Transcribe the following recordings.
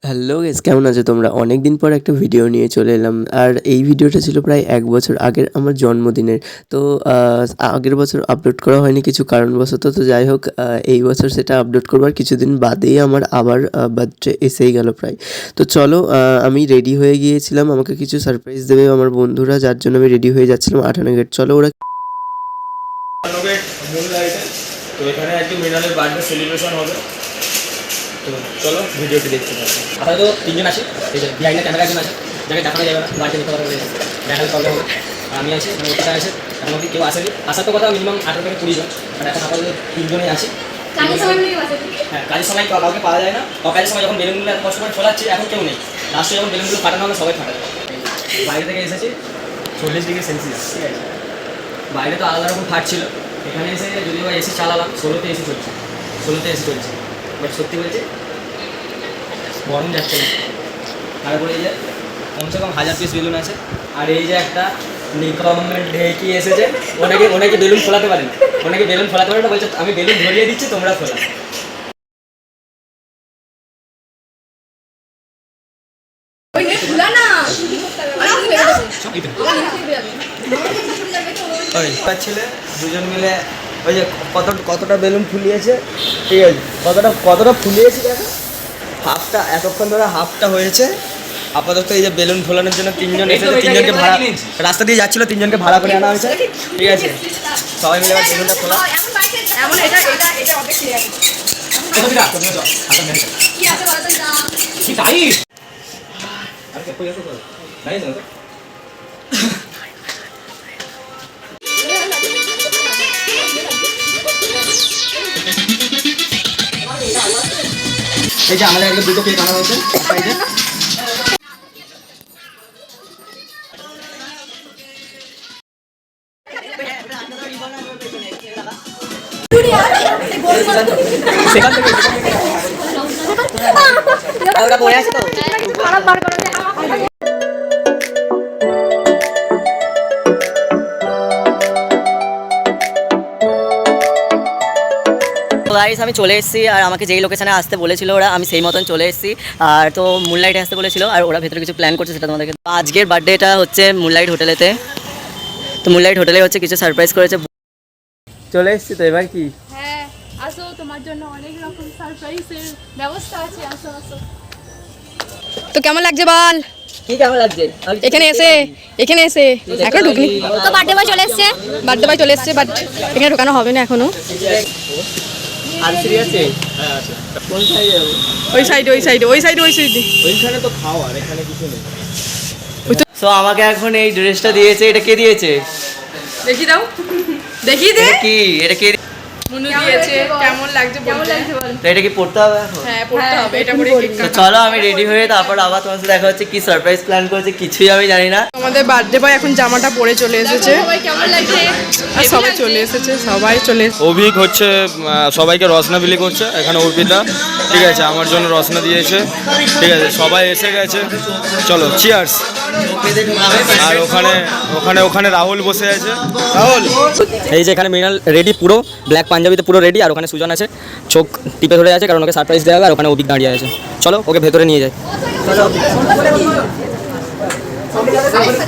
Hello guys, কেমন আছো তোমরা? অনেক দিন পর একটা ভিডিও নিয়ে চলে এলাম। আর এই ভিডিওটা ছিল প্রায় 1 বছর আগের আমার জন্মদিনের। তো আগের বছর আপলোড করা হয়নি কিছু কারণবশত। তো যাই হোক, এই বছর সেটা আপলোড করবার কিছুদিন বাদেই আমার আবার বার্থডে এসেই গেল প্রায়। তো চলো, আমি রেডি হয়ে গিয়েছিলাম, আমাকে কিছু সারপ্রাইজ দেবে আমার বন্ধুরা, যার জন্য আমি রেডি হয়ে যাচ্ছিলাম 58 গেট। চলো ওরা তো এখানে একটু মৃণালের বার্থডে সেলিব্রেশন হবে। তো চলো ভিডিওটি দেখতে পাবো। আমরা তো তিনজন আছি, এই যে বিহাইন্ডে ক্যামেরা একজন আছে, যাকে দেখানো যাবে না, বাড়িতে নিতে পারবে দেখালে প্রবলেম হবে। আর আমি আছি, মানে ওটা আছে, এখন অব্দি কেউ আসেনি। আসার তো কথা মিনিমাম 18 থেকে 20 জন, বাট এখন আপাতত 3জনই আছি। হ্যাঁ, কাজের সময় কাউকে পাওয়া যায় না। কাজের সময় যখন বেলুনগুলো এত কষ্ট করে ফোলাচ্ছি, এখন কেউ নেই। লাস্টে যখন বেলুনগুলো ফাটানো হবে সবাই ফাটাবে। বাইরে থেকে এসেছি 40 ডিগ্রি সেলসিয়াস, ঠিক আছে। বাইরে তো আলাদা রকম ফাটছিল, এখানে এসে যদিও এসি চালালাম, 16তে এসি চলছে। বাট সত্যি বলছি গরম যাচ্ছে না। তারপরে এই যে কমসে কম 1000 পিস বেলুন আছে। আর এই যে একটা নিকমেন্ট ঢেকি এসেছে, ওনাকে বেলুন ফোলাতে পারে না, বলছে আমি বেলুন ধরিয়ে দিচ্ছি, তোমরা ফোলা। ছেলে দুজন মিলে ওই যে কতটা বেলুন ফুলিয়েছে, ঠিক আছে, কতটা ফুলিয়েছে দেখো। হাফটা এতক্ষণ ধরে হাফটা হয়েছে। আপাতত এই যে বেলুন ফোলানোর জন্য 3জন এসেছে, 3জনকে ভাড়া, রাস্তা দিয়ে যাচ্ছিল, 3জনকে ভাড়া করে আনা হয়েছে, ঠিক আছে। সবাই মিলে বেলুনটা ফোলা। এই যে আমাদের আজকে দুটো কেক আনা হয়েছে। গাইস, আমি চলে এসেছি, আর আমাকে যেই লোকেশানে আসতে বলেছিল ওরা, আমি সেই মতন চলে এসেছি। আর তো মুনলাইটে আসতে বলেছিল, আর ওরা ভেতরে কিছু প্ল্যান করছে, সেটা তোমাদেরকে। আজকের বার্থডেটা হচ্ছে মুনলাইট হোটেলেতে। তো মুনলাইট হোটেলে হচ্ছে কিছু সারপ্রাইজ করেছে। চলে এসেছি, তো এবার কি? হ্যাঁ, আসো, তোমার জন্য অনেক রকম সারপ্রাইজের ব্যবস্থা আছে, আসো। তো কেমন লাগছে বল? কি কেমন লাগছে এখানে এসে এখন ঢুকনি তো বার্থডে বয় চলে এসেছে, বাট এখানে ঢোকানো হবে না এখনো। আর সিরি আছে? হ্যাঁ আছে। কোন সাইডে যাবো? ওই সাইডে ওইখানে তো খাও, আর এখানে কিছু নেই। সো আমাকে এখন এই ড্রেসটা দিয়েছে, এটা কে দিয়েছে? দেখি দে কি এটা কে? মুনু দিয়েছে। কেমন লাগছে বল? তো এটা কি পড়তে হবে এখন? হ্যাঁ, পড়তে হবে, এটা পরে কেক তো চলো আমি রেডি হয়ে তারপর আবার তোমার সাথে দেখা হচ্ছে। কি সারপ্রাইজ প্ল্যান করেছে কিছুই আমি জানি না। আমাদের বার্থডে বয় এখন জামাটা পরে চলে এসেছে। কেমন লাগছে? সবাই চলে এসেছে। অভিক হচ্ছে সবাইকে রসনা বিলি করছে এখানে, অর্পিতা, ঠিক আছে, আমার জন্য রসনা দিয়েছে, ঠিক আছে, সবাই এসে গেছে। চলো চিয়ার্স। আর ওখানে রাহুল বসে আছে। রাহুল, এই যে এখানে মৃণাল রেডি, পুরো ব্ল্যাক পাঞ্জাবিতে পুরো রেডি। আর ওখানে সুজন আছে, চোখ টিপে ধরে আছে, কারণ ওকে সারপ্রাইজ দেওয়া হবে। আর ওখানে অভিক দাঁড়িয়ে আছে। চলো ওকে ভেতরে নিয়ে যাই।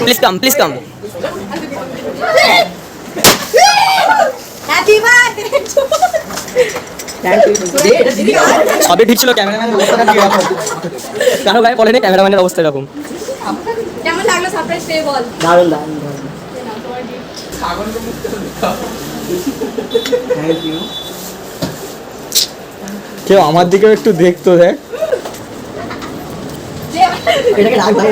Please come. সবই ঠিক ছিল, ক্যামেরাম্যানের অবস্থাটা ঠিক এরকম। কেন ভাই বলেনি ক্যামেরাম্যানের অবস্থা এরকম? কেমন লাগলো সারপ্রাইজ পেয়ে বল? দারুণ। কেউ আমার দিকেও একটু দেখতো, দেখ। এটাকে রাখ ভাই।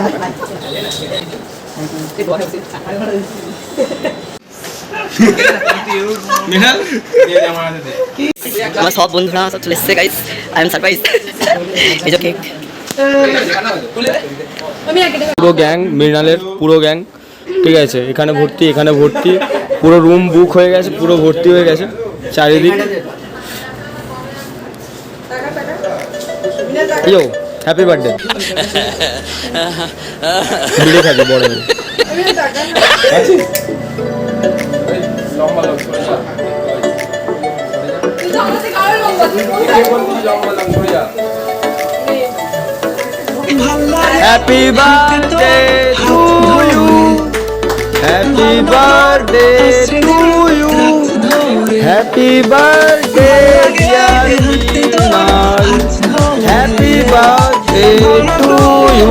আমার সব বন্ধুরা সব চলে এসছে গাইস, আই এম সারপ্রাইজ। এই যে কেক। পুরো গ্যাং, মৃণালের পুরো গ্যাং, ঠিক আছে, এখানে ভর্তি, পুরো রুম বুক হয়ে গেছে, পুরো ভর্তি হয়ে গেছে চারিদিক। ইয়ো, হ্যাপি বার্থডে। ভিডিও থাকে বড় happy birthday to you, happy birthday to you, happy birthday dear Minal, happy birthday to you.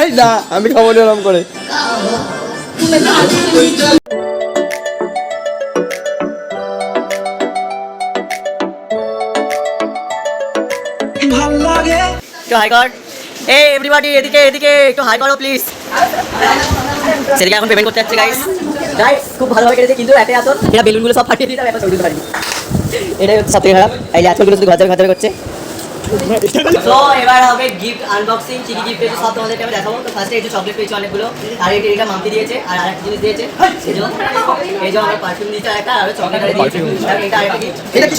এই না, আমি খাবো নিলাম করে। একটু হাই কর, এই এভরিবডি এদিকে এদিকে একটু হাই করো প্লিজ। সেদিকে এখন পেমেন্ট করতে যাচ্ছে গাইস। গাইস খুব ভালোভাবে কেটেছে, কিন্তু একটা এত এরা বেলুনগুলো সব ফাটিয়ে দিতে এখন ছবি তুলতে পারিনি, এটাই হচ্ছে সবথেকে খারাপ। এই যে আজকালগুলো শুধু ঘর করছে। তো এবার হবে গিফট আনবক্সিং। কি কি গিফট পেয়েছে সব তোমাদেরকে আমি দেখাবো। তো ফার্স্টে এই যে চকলেট পেয়েছি অনেকগুলো, আর এটা মাম্পি দিয়েছে, আর আরেকটা জিনিস দিয়েছে এই যে আমার পারফিউম দিয়েছে আরেকটা, আর চকলেট দিয়েছে, আর এটা আরেকটা গিফট। এটা কি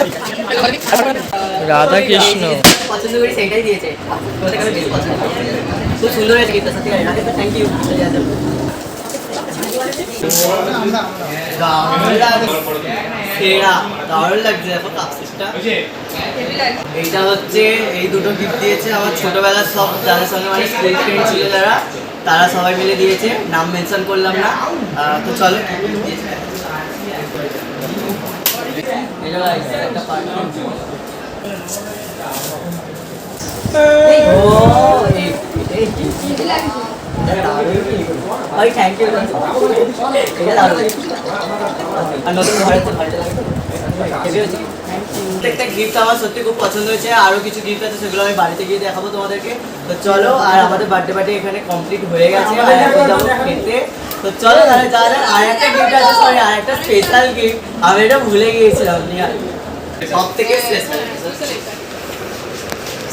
রাধা কৃষ্ণ পছন্দ করি সেইটাই দিয়েছে, তোমাদেরকে আমি বেশি পছন্দ করি। খুব সুন্দর হয়েছে গিফটটা, সত্যি রাখে তো থ্যাংক ইউ। দারুণ লাগছে দেখো কাপসিসটা। এইটা হচ্ছে এই দুটো গিফট দিয়েছে আমার ছোটবেলার সব যাদের সঙ্গে মানে স্কুল ফ্রেন্ড ছিল যারা, তারা সবাই মিলে দিয়েছে, নাম মেনশন করলাম না। তো চলো থ্যাংক ইউ। আর নতুন ঘরের তো ভালো লাগে। প্রত্যেকটা গিফট আমার সত্যি খুব পছন্দ হয়েছে, আরও কিছু গিফট আছে সেগুলো আমি বাড়িতে গিয়ে দেখাবো তোমাদেরকে। তো চলো, আর আমাদের বার্থডে পার্টি এখানে কমপ্লিট হয়ে গেছে, আর এখন যাবো খেতে। তো চলো তাহলে যাওয়া যাক। আর একটা গিফট আছে, সরি আর একটা স্পেশাল গিফট, আমি এটা ভুলে গিয়েছিলাম। সব থেকে স্পেশাল,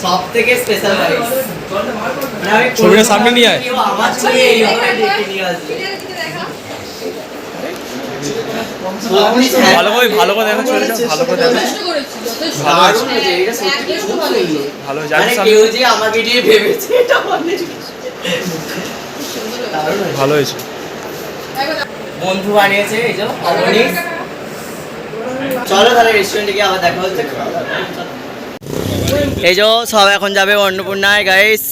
সব থেকে স্পেশাল গাইস, মানে আমি ছবিটা সামনে নিয়ে আয়। আমার ছবি এইভাবে দেখে নিয়ে আসবে। ভালো করে দেখো ছবিটা, ভালো করে দেখো। দারুণ হয়েছে, এটা সত্যি খুব সুন্দর। ভালো মানে কেউ যে আমাকে নিয়ে ভেবেছে এটা অনেক দারুণ হয়েছে। ভালো হয়েছে। বন্ধু বানিয়েছে এই যে অবনীশ। চলো তাহলে রেস্টুরেন্টে গিয়ে আবার দেখা হচ্ছে। এই যে সব এখন যাবে অন্নপূর্ণায় গাইস,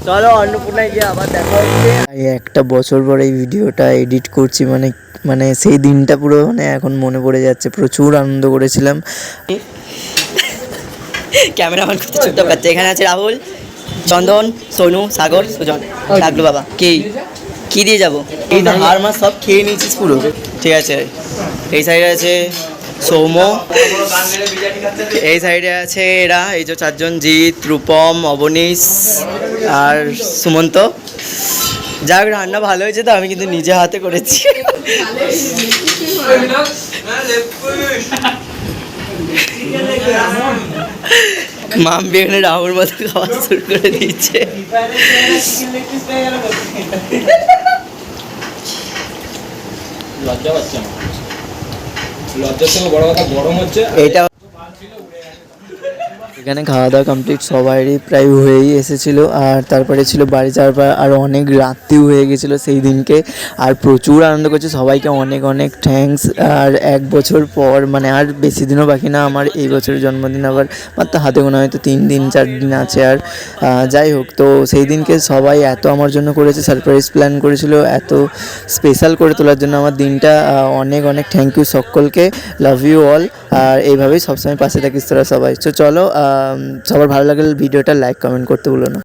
চলো অন্নপূর্ণায় গিয়ে আবার দেখা হচ্ছে। এই একটা বছর পর এই ভিডিওটা এডিট করছি, মানে সেই দিনটা পুরো মানে এখন মনে পড়ে যাচ্ছে। প্রচুর আনন্দ করেছিলাম। ক্যামেরাম্যান করতে চুপচাপ পাচ্ছে। এখানে আছে রাহুল, চন্দন, সোনু, সাগর, সুজন, ডাকলু বাবা। কি দিয়ে যাবো? এই তো হার মাস সব খেয়ে নিয়েছিস পুরো, ঠিক আছে। এই সাইডে আছে সৌম্য, এই সাইডে আছে এরা, এই যে চারজন, জিৎ, রূপম, অবনীশ আর সুমন্ত। যাক রান্না ভালো হয়েছে তো, আমি কিন্তু নিজে হাতে করেছি। মাম্পি এখানে রাহুল মতো খাওয়া শুরু করে দিচ্ছে। লজ্জা পাচ্ছে, লজ্জার থেকে বড় কথা গরম হচ্ছে। এটা এখানে খাওয়া দাওয়া কমপ্লিট সবারই প্রায় হয়েই এসেছিলো, আর তারপরে ছিল বাড়ি যাওয়ার পর আর অনেক রাত্রিও হয়ে গেছিলো সেই দিনকে। আর প্রচুর আনন্দ করছে, সবাইকে অনেক অনেক থ্যাঙ্কস। আর এক বছর পর মানে আর বেশি দিনও বাকি না আমার এই বছরের জন্মদিন, আবার মাত্র হাতে গোনা হয়তো 3 দিন 4 দিন আছে। আর যাই হোক, তো সেই দিনকে সবাই এত আমার জন্য করেছে, সারপ্রাইজ প্ল্যান করেছিল এত স্পেশাল করে তোলার জন্য আমার দিনটা। অনেক অনেক থ্যাংক ইউ সকলকে, লাভ ইউ অল। আর এইভাবেই সবসময় পাশে থাকিস তোরা সবাই। তো চলো, সবার ভালো লাগলে ভিডিওটা লাইক কমেন্ট করতে ভুলো না।